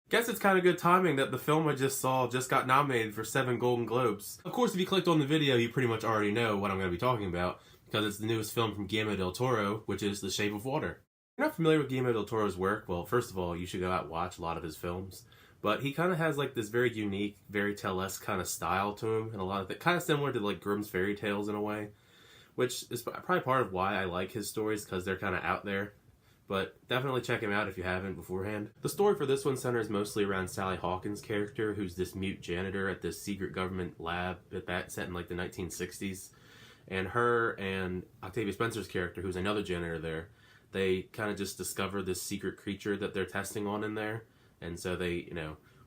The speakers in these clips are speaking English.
Guess it's kind of good timing that the film I just saw just got nominated for 7 Golden Globes. Of course, if you clicked on the video, you pretty much already know what I'm going to be talking about, because it's the newest film from Guillermo del Toro, which is The Shape of Water. If you're not familiar with Guillermo del Toro's work, well, first of all, you should go out and watch a lot of his films. But he kind of has like this very unique, very tale-esque kind of style to him, and a lot of it kind of similar to like Grimm's fairy tales in a way, which is probably part of why I like his stories, because they're kind of out there. But definitely check him out if you haven't beforehand. The story for this one centers mostly around Sally Hawkins' character, who's this mute janitor at this secret government lab set in like the 1960s. And her and Octavia Spencer's character, who's another janitor there, they kind of just discover this secret creature that they're testing on in there. And so they,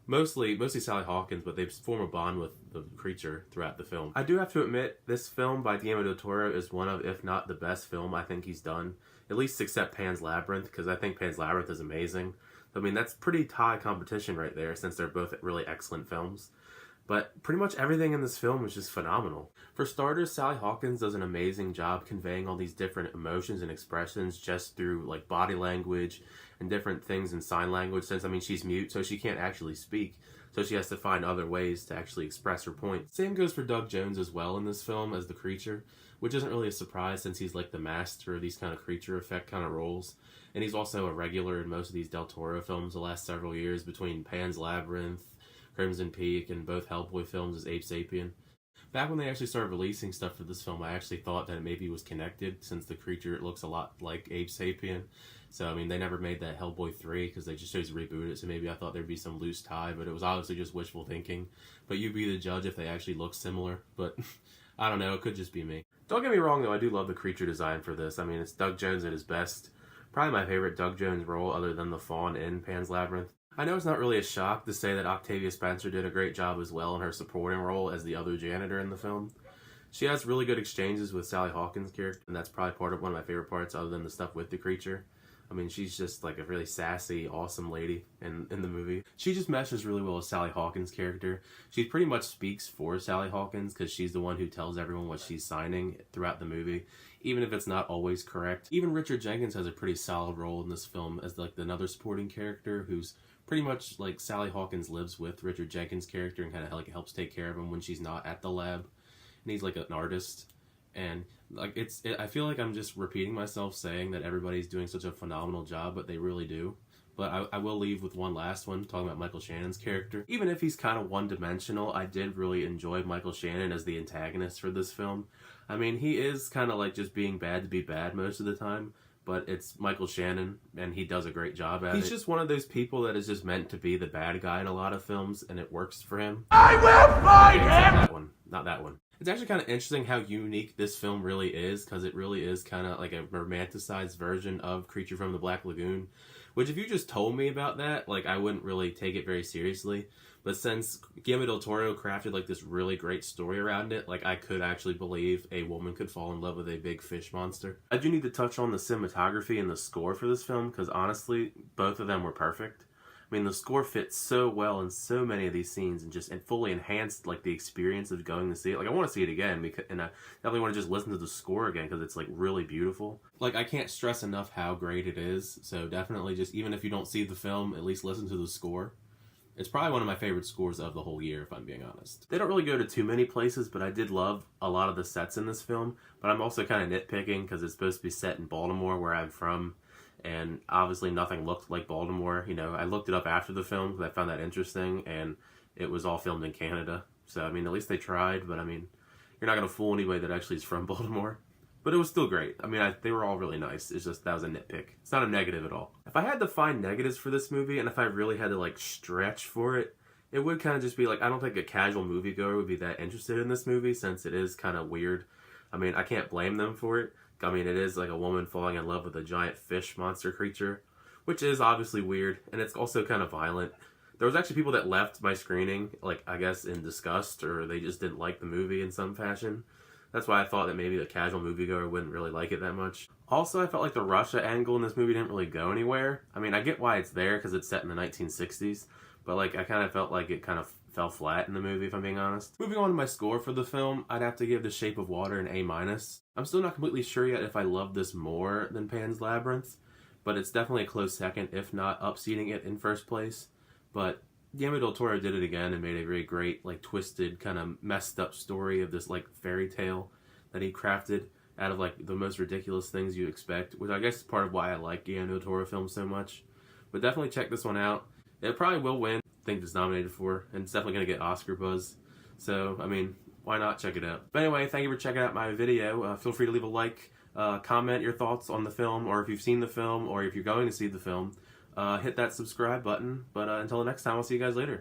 mostly Sally Hawkins, but they form a bond with the creature throughout the film. I do have to admit, this film by Guillermo del Toro is one of, if not the best film I think he's done. At least except Pan's Labyrinth, because I think Pan's Labyrinth is amazing. I mean, that's pretty high competition right there, since they're both really excellent films. But pretty much everything in this film is just phenomenal. For starters, Sally Hawkins does an amazing job conveying all these different emotions and expressions just through like body language and different things in sign language, since, I mean, she's mute, so she can't actually speak. So she has to find other ways to actually express her point. Same goes for Doug Jones as well in this film as the creature, which isn't really a surprise since he's like the master of these kind of creature effect kind of roles. And he's also a regular in most of these Del Toro films the last several years, between Pan's Labyrinth, Crimson Peak, and both Hellboy films as Ape Sapien. Back when they actually started releasing stuff for this film, I actually thought that it maybe was connected, since the creature looks a lot like Ape Sapien. So, I mean, they never made that Hellboy 3 because they just chose to reboot it, so maybe I thought there'd be some loose tie, but it was obviously just wishful thinking. But you be the judge if they actually look similar, but I don't know, it could just be me. Don't get me wrong though, I do love the creature design for this. I mean, it's Doug Jones at his best. Probably my favorite Doug Jones role other than the Fawn in Pan's Labyrinth. I know it's not really a shock to say that Octavia Spencer did a great job as well in her supporting role as the other janitor in the film. She has really good exchanges with Sally Hawkins' character, and that's probably one of my favorite parts other than the stuff with the creature. I mean, she's just like a really sassy, awesome lady in the movie. She just meshes really well with Sally Hawkins' character. She pretty much speaks for Sally Hawkins because she's the one who tells everyone what she's signing throughout the movie, even if it's not always correct. Even Richard Jenkins has a pretty solid role in this film as like another supporting character who's pretty much like Sally Hawkins lives with Richard Jenkins' character and kind of like helps take care of him when she's not at the lab. And he's like an artist. And like I feel like I'm just repeating myself saying that everybody's doing such a phenomenal job, but they really do. But I will leave with one last one, talking about Michael Shannon's character. Even if he's kind of one-dimensional, I did really enjoy Michael Shannon as the antagonist for this film. I mean, he is kind of like just being bad to be bad most of the time, but it's Michael Shannon, and he does a great job at it. He's just one of those people that is just meant to be the bad guy in a lot of films, and it works for him. I will find him! That one, not that one. It's actually kind of interesting how unique this film really is, because it really is kind of like a romanticized version of Creature from the Black Lagoon, which if you just told me about that, like, I wouldn't really take it very seriously. But since Guillermo del Toro crafted like this really great story around it, like, I could actually believe a woman could fall in love with a big fish monster. I do need to touch on the cinematography and the score for this film, because honestly, both of them were perfect. I mean, the score fits so well in so many of these scenes and just fully enhanced like the experience of going to see it. Like, I want to see it again, and I definitely want to just listen to the score again because it's like really beautiful. Like, I can't stress enough how great it is. So definitely just, even if you don't see the film, at least listen to the score. It's probably one of my favorite scores of the whole year, if I'm being honest. They don't really go to too many places, but I did love a lot of the sets in this film. But I'm also kind of nitpicking because it's supposed to be set in Baltimore, where I'm from. And obviously nothing looked like Baltimore. You know, I looked it up after the film because I found that interesting, and it was all filmed in Canada. So, I mean, at least they tried, but I mean, you're not going to fool anybody that actually is from Baltimore. But it was still great. I mean, they were all really nice. It's just, that was a nitpick. It's not a negative at all. If I had to find negatives for this movie, and if I really had to, like, stretch for it, it would kind of just be like, I don't think a casual moviegoer would be that interested in this movie, since it is kind of weird. I mean, I can't blame them for it. I mean, it is like a woman falling in love with a giant fish monster creature, which is obviously weird, and it's also kind of violent. There was actually people that left my screening, like, I guess in disgust, or they just didn't like the movie in some fashion. That's why I thought that maybe the casual moviegoer wouldn't really like it that much. Also, I felt like the Russia angle in this movie didn't really go anywhere. I mean, I get why it's there, because it's set in the 1960s, but like, I kind of felt like it kind of fell flat in the movie, if I'm being honest. Moving on to my score for the film, I'd have to give The Shape of Water an A-. I'm still not completely sure yet if I love this more than Pan's Labyrinth, but it's definitely a close second, if not upseating it in first place. But Guillermo del Toro did it again and made a very great, like, twisted, kind of messed up story of this, like, fairy tale that he crafted out of, like, the most ridiculous things you expect, which I guess is part of why I like Guillermo del Toro films so much. But definitely check this one out. It probably will win. I think it's nominated for, and it's definitely going to get Oscar buzz. So, I mean, why not check it out? But anyway, thank you for checking out my video. Feel free to leave a like, comment your thoughts on the film, or if you've seen the film, or if you're going to see the film. Hit that subscribe button. But until next time, I'll see you guys later.